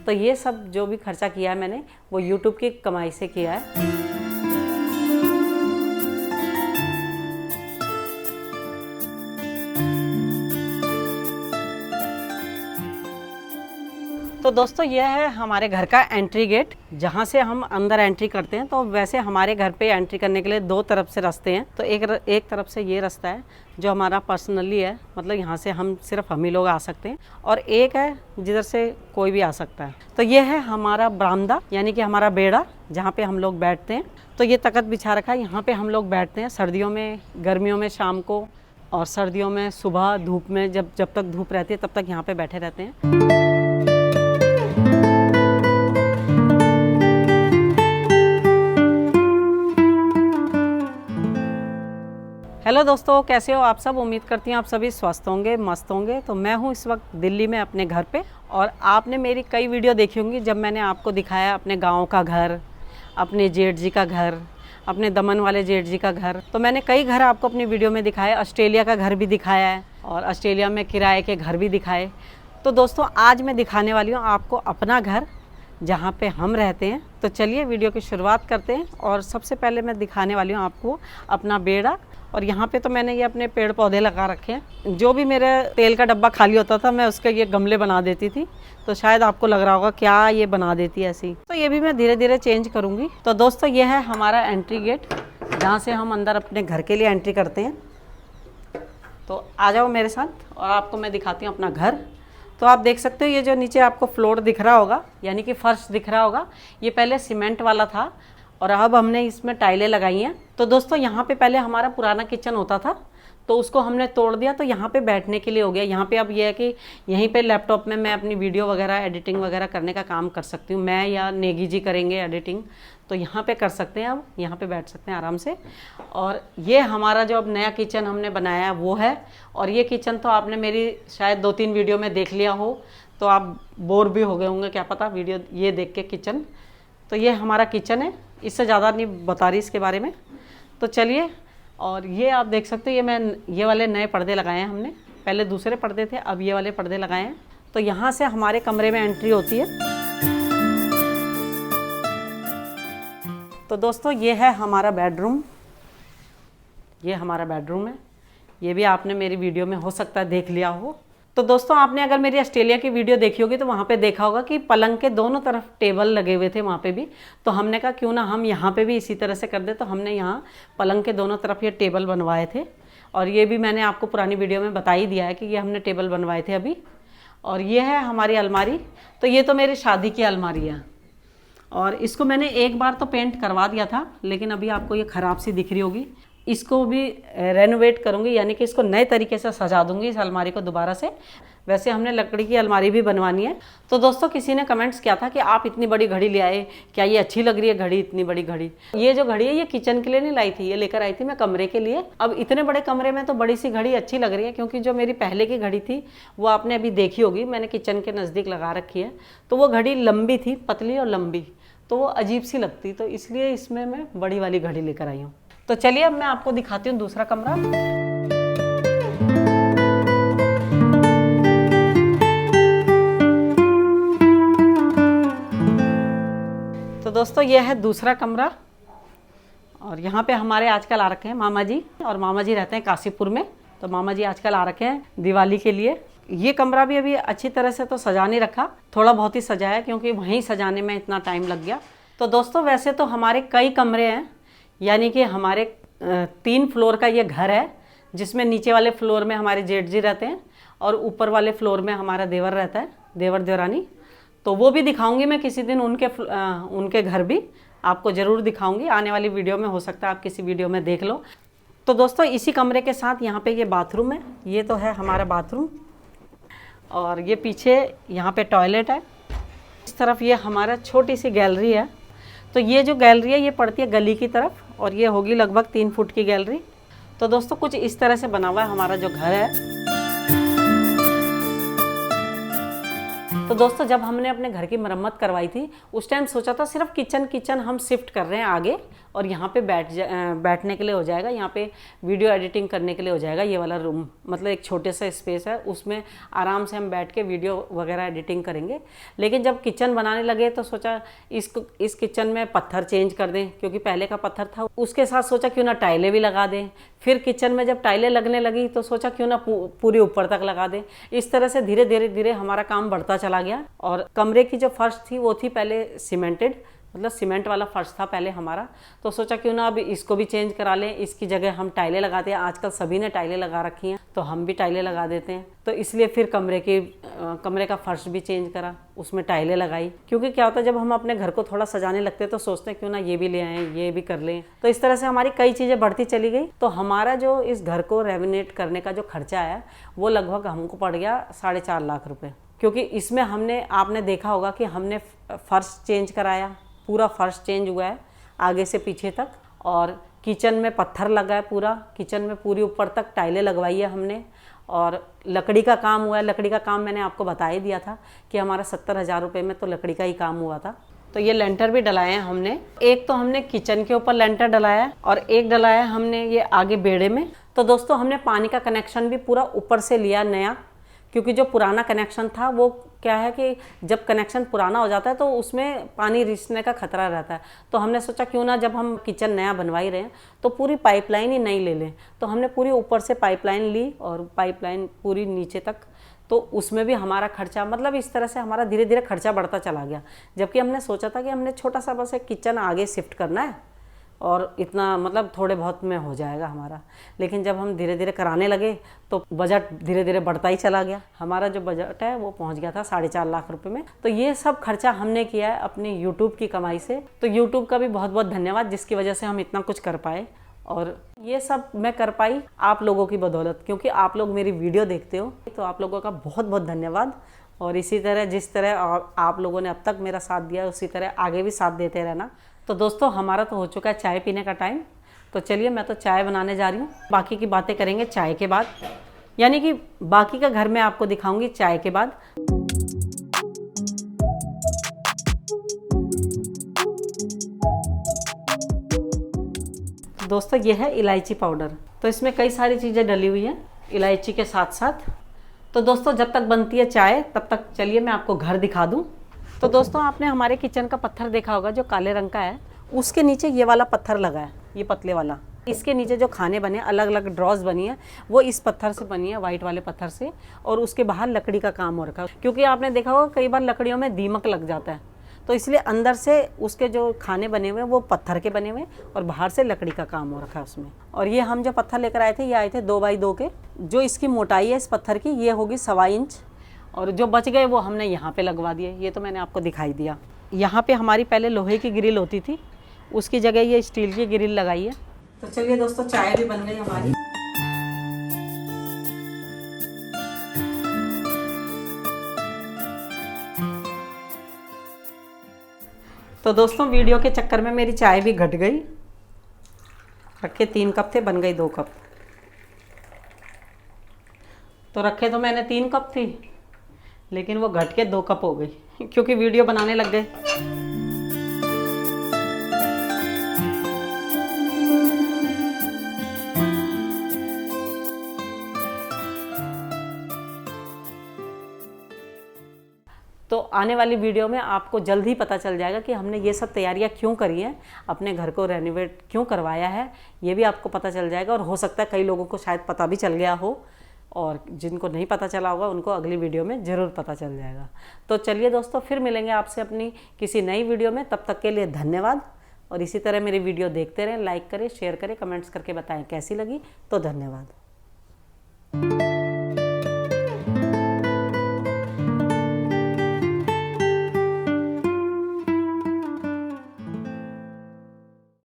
तो ये सब जो भी खर्चा किया है मैंने वो यूट्यूब की कमाई से किया है। तो दोस्तों ये है हमारे घर का एंट्री गेट, जहाँ से हम अंदर एंट्री करते हैं। तो वैसे हमारे घर पे एंट्री करने के लिए दो तरफ से रास्ते हैं। तो एक तरफ से ये रास्ता है जो हमारा पर्सनली है, मतलब यहाँ से सिर्फ हम ही लोग आ सकते हैं, और एक है जिधर से कोई भी आ सकता है। तो ये है हमारा बरामदा, यानी कि हमारा बेड़ा, जहाँ पे हम लोग बैठते हैं। तो ये तख्त बिछा रखा है, यहाँ पे हम लोग बैठते हैं सर्दियों में, गर्मियों में शाम को, और सर्दियों में सुबह धूप में, जब तक धूप रहती है तब तक यहाँ पे बैठे रहते हैं। हेलो दोस्तों, कैसे हो आप सब? उम्मीद करती हूँ आप सभी स्वस्थ होंगे, मस्त होंगे। तो मैं हूँ इस वक्त दिल्ली में अपने घर पे, और आपने मेरी कई वीडियो देखी होंगी जब मैंने आपको दिखाया अपने गांव का घर, अपने जेठ जी का घर, अपने दमन वाले जेठ जी का घर। तो मैंने कई घर आपको अपनी वीडियो में दिखाया, ऑस्ट्रेलिया का घर भी दिखाया है और ऑस्ट्रेलिया में किराए के घर भी दिखाए। तो दोस्तों आज मैं दिखाने वाली हूँ आपको अपना घर, जहाँ पे हम रहते हैं। तो चलिए वीडियो की शुरुआत करते हैं। और सबसे पहले मैं दिखाने वाली हूँ आपको अपना बेड़ा। और यहाँ पे तो मैंने ये अपने पेड़ पौधे लगा रखे हैं। जो भी मेरे तेल का डब्बा खाली होता था मैं उसके ये गमले बना देती थी। तो शायद आपको लग रहा होगा क्या ये बना देती है ऐसी, तो ये भी मैं धीरे धीरे चेंज करूँगी। तो दोस्तों ये है हमारा एंट्री गेट, जहाँ से हम अंदर अपने घर के लिए एंट्री करते हैं। तो आ जाओ मेरे साथ और आपको मैं दिखाती हूँ अपना घर। तो आप देख सकते हो ये जो नीचे आपको फ्लोर दिख रहा होगा, यानी कि फर्श दिख रहा होगा, ये पहले सीमेंट वाला था और अब हमने इसमें टाइलें लगाई हैं। तो दोस्तों यहाँ पे पहले हमारा पुराना किचन होता था, तो उसको हमने तोड़ दिया, तो यहाँ पे बैठने के लिए हो गया। यहाँ पे अब ये है कि यहीं पे लैपटॉप में मैं अपनी वीडियो वगैरह एडिटिंग वगैरह करने का काम कर सकती हूँ। मैं या नेगी जी करेंगे एडिटिंग, तो यहाँ पे कर सकते हैं। अब यहाँ पे बैठ सकते हैं आराम से। और ये हमारा जो अब नया किचन हमने बनाया है वो है। और ये किचन तो आपने मेरी शायद 2-3 वीडियो में देख लिया हो, तो आप बोर भी हो गए होंगे, क्या पता, वीडियो ये देख के किचन। तो ये हमारा किचन है, इससे ज़्यादा नहीं बता रही इसके बारे में। तो चलिए, और ये आप देख सकते हैं ये वाले नए पर्दे लगाए हैं हमने। पहले दूसरे पर्दे थे, अब ये वाले पर्दे लगाए हैं। तो यहाँ से हमारे कमरे में एंट्री होती है। तो दोस्तों ये है हमारा बेडरूम, ये हमारा बेडरूम है। ये भी आपने मेरी वीडियो में हो सकता है देख लिया हो। तो दोस्तों आपने अगर मेरी ऑस्ट्रेलिया की वीडियो देखी होगी तो वहाँ पे देखा होगा कि पलंग के दोनों तरफ टेबल लगे हुए थे वहाँ पे भी। तो हमने कहा क्यों ना हम यहाँ पे भी इसी तरह से कर दे। तो हमने यहाँ पलंग के दोनों तरफ ये टेबल बनवाए थे, और ये भी मैंने आपको पुरानी वीडियो में बता ही दिया है कि ये हमने टेबल बनवाए थे अभी। और ये है हमारी अलमारी। तो ये तो मेरी शादी की अलमारी है, और इसको मैंने एक बार तो पेंट करवा दिया था, लेकिन अभी आपको ये ख़राब सी दिख रही होगी। इसको भी रेनोवेट करूँगी, यानी कि इसको नए तरीके से सजा दूँगी इस अलमारी को दोबारा से। वैसे हमने लकड़ी की अलमारी भी बनवानी है। तो दोस्तों किसी ने कमेंट्स किया था कि आप इतनी बड़ी घड़ी ले आए, क्या ये अच्छी लग रही है घड़ी, इतनी बड़ी घड़ी? ये जो घड़ी है ये किचन के लिए नहीं लाई थी, ये लेकर आई थी मैं कमरे के लिए। अब इतने बड़े कमरे में तो बड़ी सी घड़ी अच्छी लग रही है, क्योंकि जो मेरी पहले की घड़ी थी वो आपने अभी देखी होगी, मैंने किचन के नज़दीक लगा रखी है। तो वो घड़ी लंबी थी, पतली और लंबी, तो वो अजीब सी लगती, तो इसलिए इसमें मैं बड़ी वाली घड़ी लेकर आई हूँ। तो चलिए अब मैं आपको दिखाती हूँ दूसरा कमरा। तो दोस्तों ये है दूसरा कमरा, और यहाँ पे हमारे आजकल आ रखे हैं मामा जी, और मामा जी रहते हैं काशीपुर में। तो मामा जी आजकल आ रखे हैं दिवाली के लिए। ये कमरा भी अभी अच्छी तरह से तो सजा नहीं रखा, थोड़ा बहुत ही सजाया, क्योंकि वहीं सजाने में इतना टाइम लग गया। तो दोस्तों वैसे तो हमारे कई कमरे हैं, यानी कि हमारे 3 फ्लोर का ये घर है, जिसमें नीचे वाले फ्लोर में हमारे जेठ जी रहते हैं और ऊपर वाले फ्लोर में हमारा देवर रहता है, देवर देवरानी। तो वो भी दिखाऊंगी मैं किसी दिन, उनके घर भी आपको ज़रूर दिखाऊंगी आने वाली वीडियो में। हो सकता है आप किसी वीडियो में देख लो। तो दोस्तों इसी कमरे के साथ यहाँ पे ये बाथरूम है। ये तो है हमारा बाथरूम, और ये पीछे यहाँ पे टॉयलेट है। इस तरफ ये हमारा छोटी सी गैलरी है। तो ये जो गैलरी है ये पड़ती है गली की तरफ, और ये होगी लगभग 3 फुट की गैलरी। तो दोस्तों कुछ इस तरह से बना हुआ है हमारा जो घर है। तो दोस्तों जब हमने अपने घर की मरम्मत करवाई थी उस टाइम सोचा था सिर्फ किचन हम शिफ्ट कर रहे हैं आगे, और यहाँ पे बैठने के लिए हो जाएगा, यहाँ पे वीडियो एडिटिंग करने के लिए हो जाएगा। ये वाला रूम मतलब एक छोटे सा स्पेस है, उसमें आराम से हम बैठ के वीडियो वगैरह एडिटिंग करेंगे। लेकिन जब किचन बनाने लगे तो सोचा इस किचन में पत्थर चेंज कर दें, क्योंकि पहले का पत्थर था। उसके साथ सोचा क्यों ना टाइलें भी लगा दें। फिर किचन में जब टाइलें लगने लगी तो सोचा क्यों ना पूरी ऊपर तक लगा दें। इस तरह से धीरे धीरे धीरे हमारा काम बढ़ता चला गया। और कमरे की जो फर्श थी वो थी पहले सीमेंटेड, मतलब सीमेंट वाला फर्श था पहले हमारा। तो सोचा क्यों ना अब इसको भी चेंज करा लें, इसकी जगह हम टाइलें लगाते हैं। आजकल सभी ने टाइलें लगा रखी हैं, तो हम भी टाइलें लगा देते हैं। तो इसलिए फिर कमरे का फर्श भी चेंज करा, उसमें टाइलें लगाई। क्योंकि क्या होता है, जब हम अपने घर को थोड़ा सजाने लगते हैं तो सोचते हैं क्यों ना ये भी ले आएँ, ये भी कर लें। तो इस तरह से हमारी कई चीज़ें बढ़ती चली गई। तो हमारा जो इस घर को रेनोवेट करने का जो खर्चा आया वो लगभग हमको पड़ गया 4.5 लाख रुपये। क्योंकि इसमें आपने देखा होगा कि हमने फर्श चेंज कराया, पूरा फर्श चेंज हुआ है आगे से पीछे तक। और किचन में पत्थर लगा है, पूरा किचन में पूरी ऊपर तक टाइलें लगवाई है हमने। और लकड़ी का काम हुआ है। लकड़ी का काम मैंने आपको बता ही दिया था कि हमारा 70,000 रुपये में तो लकड़ी का ही काम हुआ था। तो ये लेंटर भी डलाए हैं हमने। एक तो हमने किचन के ऊपर लेंटर डलाया है और एक डलाया है हमने ये आगे बेड़े में। तो दोस्तों हमने पानी का कनेक्शन भी पूरा ऊपर से लिया नया, क्योंकि जो पुराना कनेक्शन था वो क्या है कि जब कनेक्शन पुराना हो जाता है तो उसमें पानी रिसने का खतरा रहता है। तो हमने सोचा क्यों ना जब हम किचन नया बनवा ही रहे हैं तो पूरी पाइपलाइन ही नई ले लें। तो हमने पूरी ऊपर से पाइपलाइन ली और पाइपलाइन पूरी नीचे तक। तो उसमें भी हमारा खर्चा, मतलब इस तरह से हमारा धीरे धीरे खर्चा बढ़ता चला गया। जबकि हमने सोचा था कि हमने छोटा सा बस एक किचन आगे शिफ्ट करना है और इतना मतलब थोड़े बहुत में हो जाएगा हमारा। लेकिन जब हम धीरे धीरे कराने लगे तो बजट धीरे धीरे बढ़ता ही चला गया। हमारा जो बजट है वो पहुंच गया था 4.5 लाख रुपए में। तो ये सब खर्चा हमने किया है अपनी यूट्यूब की कमाई से। तो यूट्यूब का भी बहुत बहुत धन्यवाद, जिसकी वजह से हम इतना कुछ कर पाए। और ये सब मैं कर पाई आप लोगों की बदौलत, क्योंकि आप लोग मेरी वीडियो देखते हो। तो आप लोगों का बहुत बहुत धन्यवाद। और इसी तरह जिस तरह आप लोगों ने अब तक मेरा साथ दिया उसी तरह आगे भी साथ देते रहना। तो दोस्तों हमारा तो हो चुका है चाय पीने का टाइम। तो चलिए मैं तो चाय बनाने जा रही हूँ। बाकी की बातें करेंगे चाय के बाद, यानी कि बाकी का घर मैं आपको दिखाऊंगी चाय के बाद। दोस्तों ये है इलायची पाउडर। तो इसमें कई सारी चीज़ें डली हुई हैं इलायची के साथ साथ। तो दोस्तों जब तक बनती है चाय तब तक चलिए मैं आपको घर दिखा दूँ। तो दोस्तों आपने हमारे किचन का पत्थर देखा होगा जो काले रंग का है, उसके नीचे ये वाला पत्थर लगा है, ये पतले वाला। इसके नीचे जो खाने बने, अलग अलग ड्रॉज बनी है, वो इस पत्थर से बनी है, वाइट वाले पत्थर से। और उसके बाहर लकड़ी का काम हो रखा है, क्योंकि आपने देखा होगा कई बार लकड़ियों में दीमक लग जाता है। तो इसलिए अंदर से उसके जो खाने बने हुए हैं वो पत्थर के बने हुए हैं और बाहर से लकड़ी का काम हो रखा है उसमें। और ये हम जो पत्थर लेकर आए थे, ये आए थे 2x2 के। जो इसकी मोटाई है इस पत्थर की, ये होगी 1.25 इंच। और जो बच गए वो हमने यहाँ पे लगवा दिए। ये तो मैंने आपको दिखाई दिया। यहाँ पे हमारी पहले लोहे की ग्रिल होती थी, उसकी जगह ये स्टील की ग्रिल लगाई है। तो चलिए दोस्तों चाय भी बन गई हमारी। तो दोस्तों वीडियो के चक्कर में मेरी चाय भी घट गई। रखे 3 कप थे, बन गई 2 कप। तो रखे तो मैंने 3 कप थी, लेकिन वो घट के 2 कप हो गई, क्योंकि वीडियो बनाने लग गए। तो आने वाली वीडियो में आपको जल्द ही पता चल जाएगा कि हमने ये सब तैयारियां क्यों करी हैं, अपने घर को रेनोवेट क्यों करवाया है, ये भी आपको पता चल जाएगा। और हो सकता है कई लोगों को शायद पता भी चल गया हो, और जिनको नहीं पता चला होगा उनको अगली वीडियो में ज़रूर पता चल जाएगा। तो चलिए दोस्तों फिर मिलेंगे आपसे अपनी किसी नई वीडियो में। तब तक के लिए धन्यवाद। और इसी तरह मेरी वीडियो देखते रहें, लाइक करें, शेयर करें, कमेंट्स करके बताएं कैसी लगी। तो धन्यवाद।